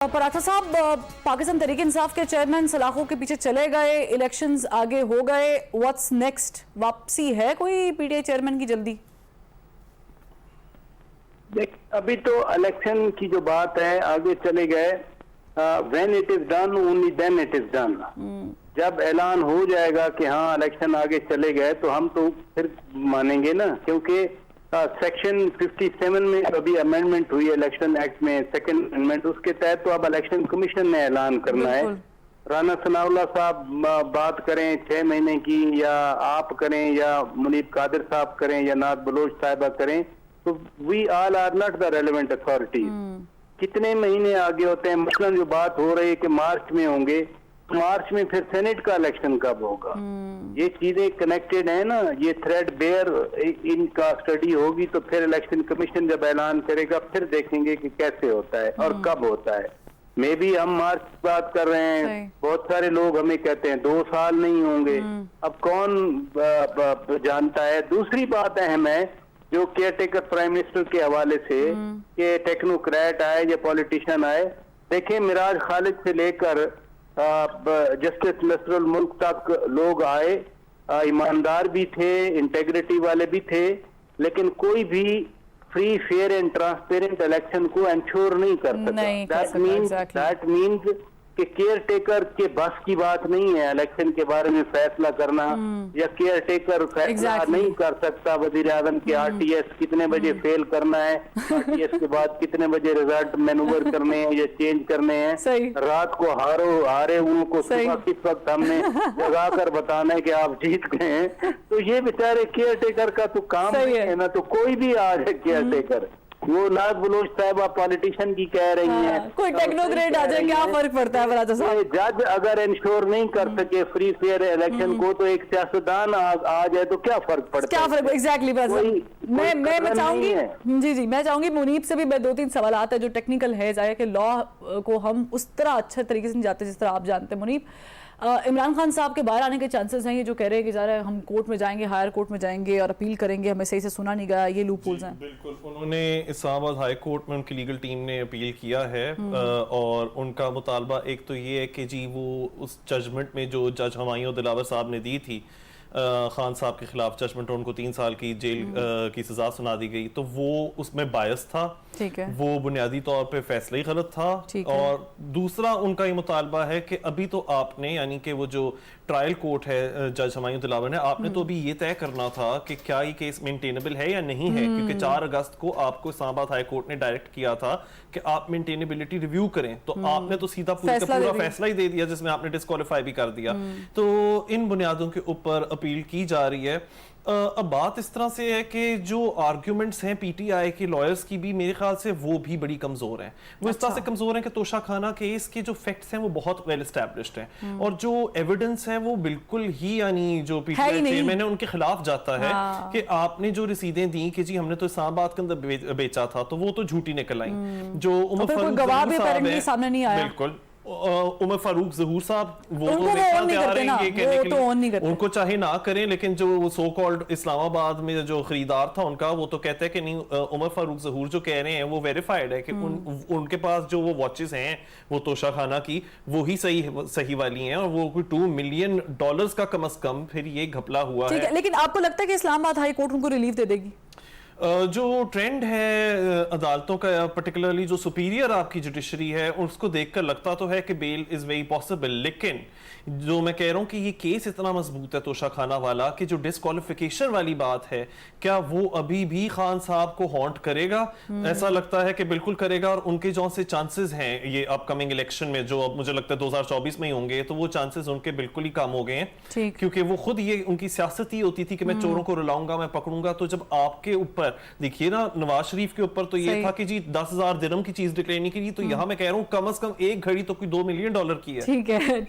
पराथा साहब, पाकिस्तान तहरीक इंसाफ के चेयरमैन सलाखों के पीछे चले गए, इलेक्शंस आगे हो गए, व्हाट्स नेक्स्ट? वापसी है कोई पीटीआई चेयरमैन की जल्दी? देख, अभी तो इलेक्शन की जो बात है आगे चले गए। When it is done only then it is done. जब ऐलान हो जाएगा कि हाँ इलेक्शन आगे चले गए तो हम तो फिर मानेंगे ना, क्योंकि सेक्शन 57 में अभी अमेंडमेंट हुई इलेक्शन एक्ट में, सेकंड अमेंडमेंट, उसके तहत तो अब इलेक्शन कमीशन ने ऐलान करना है। राना सनाउल्लाह साहब बात करें 6 महीने की, या आप करें, या मुनीब कादिर साहब करें, या नाज बलोच साहिबा करें, तो we all are not the relevant authority. कितने महीने आगे होते हैं? मसलन जो बात हो रही है कि मार्च में होंगे, मार्च में फिर सेनेट का इलेक्शन कब होगा? ये चीजें कनेक्टेड है ना, ये थ्रेड बेयर इनका स्टडी होगी तो फिर इलेक्शन कमीशन जब ऐलान करेगा फिर देखेंगे कि कैसे होता है और कब होता है। मे भी हम मार्च की बात कर रहे हैं, बहुत सारे लोग हमें कहते हैं 2 साल नहीं होंगे, अब कौन जानता है। दूसरी बात अहम है जो केयर टेकर प्राइम मिनिस्टर के हवाले से कि टेक्नोक्रेट आए या पॉलिटिशियन आए। देखें, मिराज खालिद से लेकर जस्टिस नसरुल मुल्क तक लोग आए, ईमानदार भी थे, इंटेग्रिटी वाले भी थे, लेकिन कोई भी free fair and transparent election को इंश्योर नहीं कर सका। दैट मीन्स कि केयर टेकर के बस की बात नहीं है इलेक्शन के बारे में फैसला करना, या केयर टेकर फैसला नहीं कर सकता वजीर आजम के आरटीएस कितने बजे फेल करना है, आरटीएस के बाद कितने बजे रिजल्ट मैनूवर करने हैं या चेंज करने हैं, रात को हारे उनको सुबह किस वक्त हमने जगा कर बताना है कि आप जीत गए हैं। तो ये बेचारे केयर टेकर का तो काम नहीं है ना, तो कोई भी आ जाए केयर टेकर। वो नाज बलोच साहब पॉलिटिशियन की कह रही हैं, कोई टेक्नोक्रेट आ जाए, क्या फर्क पड़ता है पराथा साहब? जज अगर इंश्योर नहीं कर सके फ्री फेयर इलेक्शन को, तो एक सियासतदान आ जाए तो क्या फर्क पड़ता है? क्या फर्क? एग्जैक्टली। मैं चाहूंगी जी मैं चाहूंगी मुनीब से भी 2-3 सवाल है जो टेक्निकल है, जाए कि लॉ को हम उस तरह अच्छे तरीके से नहीं जाते जिस तरह आप जानते हैं। मुनीब, इमरान खान साहब के बाहर आने के चांसेस हैं, ये जो कह रहे हैं कि ज़रा हम कोर्ट में जाएंगे, हायर कोर्ट में जाएंगे और अपील करेंगे, हमें सही से सुना नहीं गया, ये लूप होल्स हैं। बिल्कुल, उन्होंने इस्लामाबाद हाई कोर्ट में उनकी लीगल टीम ने अपील किया है, और उनका मुतालबा एक तो ये है कि जी वो उस जजमेंट में जो जज हुमायूं दिलावर साहब ने दी थी खान साहब के खिलाफ जजमेंट, उनको 3 साल की जेल की सजा सुना दी गई, तो वो उसमें बायस था, वो बुनियादी तौर पे फैसला ही गलत था। और दूसरा उनका ये मुतालबा है कि अभी तो आपने, यानी कि वो जो ट्रायल कोर्ट है जज हुमायूं दिलावर ने, आपने तो अभी ये तय करना था कि क्या ये केस मेंटेनेबल है या नहीं है, क्योंकि 4 अगस्त को आपको इस्लामाबाद हाई कोर्ट ने डायरेक्ट किया था कि आप मेंटेनेबिलिटी रिव्यू करें, तो आपने तो सीधा पूरा फैसला ही दे दिया जिसमें आपने डिस्क्वालीफाई भी कर दिया। तो इन बुनियादों के ऊपर अपील की जा रही है। अब बात इस तरह से है कि जो आर्ग्यूमेंट्स हैं पीटीआई के लॉयर्स की भी मेरे ख्याल से वो भी बड़ी कमजोर हैं। वो इस तरह से कमजोर हैं कि तोशा खाना केस के जो फैक्ट्स हैं वो बहुत वेल एस्टैब्लिश्ड हैं, और जो एविडेंस है वो बिल्कुल ही, यानी जो पीटीआई चेयरमैन है उनके खिलाफ जाता है कि आपने जो रसीदें दी कि जी हमने तो इस्लामाबाद के अंदर बेचा था, तो वो तो झूठी निकल आई। जो उमर फारूक सामने नहीं आया, बिल्कुल उमर फारूक ज़हूर साहब वो तो उनको चाहे ना करें, लेकिन जो सो कॉल्ड इस्लामाबाद में जो खरीदार था उनका, वो तो कहता है कि नहीं, उमर फारूक ज़हूर जो कह रहे हैं वो वेरीफाइड है कि उनके पास जो वो वॉचेस हैं वो तोशा खाना की वो ही सही वाली हैं, और वो कोई $2 मिलियन का कम से कम फिर ये घपला हुआ है। लेकिन आपको लगता है कि इस्लामाबाद हाई कोर्ट उनको रिलीफ दे देगी? जो ट्रेंड है अदालतों का, पर्टिकुलरली जो सुपीरियर आपकी जुडिशरी है, उसको देखकर लगता तो है कि बेल इज वेरी पॉसिबल, लेकिन जो मैं कह रहा हूं कि ये केस इतना मजबूत है तोशा खाना वाला कि जो डिस्क्वालिफिकेशन वाली बात है, क्या वो अभी भी खान साहब को हॉन्ट करेगा? ऐसा लगता है कि बिल्कुल करेगा, और उनके जो से चांसेस हैं ये अपकमिंग इलेक्शन में, जो अब मुझे लगता है 2024 में ही होंगे, तो वो चांसेस उनके बिल्कुल ही कम हो गए हैं, क्योंकि वो खुद ये उनकी सियासत ही होती थी कि मैं चोरों को रुलाऊंगा, मैं पकड़ूंगा। तो जब आपके ऊपर देखिए ना, नवाज शरीफ के ऊपर तो ये था कि जी 10,000 दिरहम की चीज डिक्लेयर नहीं की, तो यहां मैं कह रहा हूं कम से कम एक घड़ी तो कोई $2 मिलियन की है। ठीक है।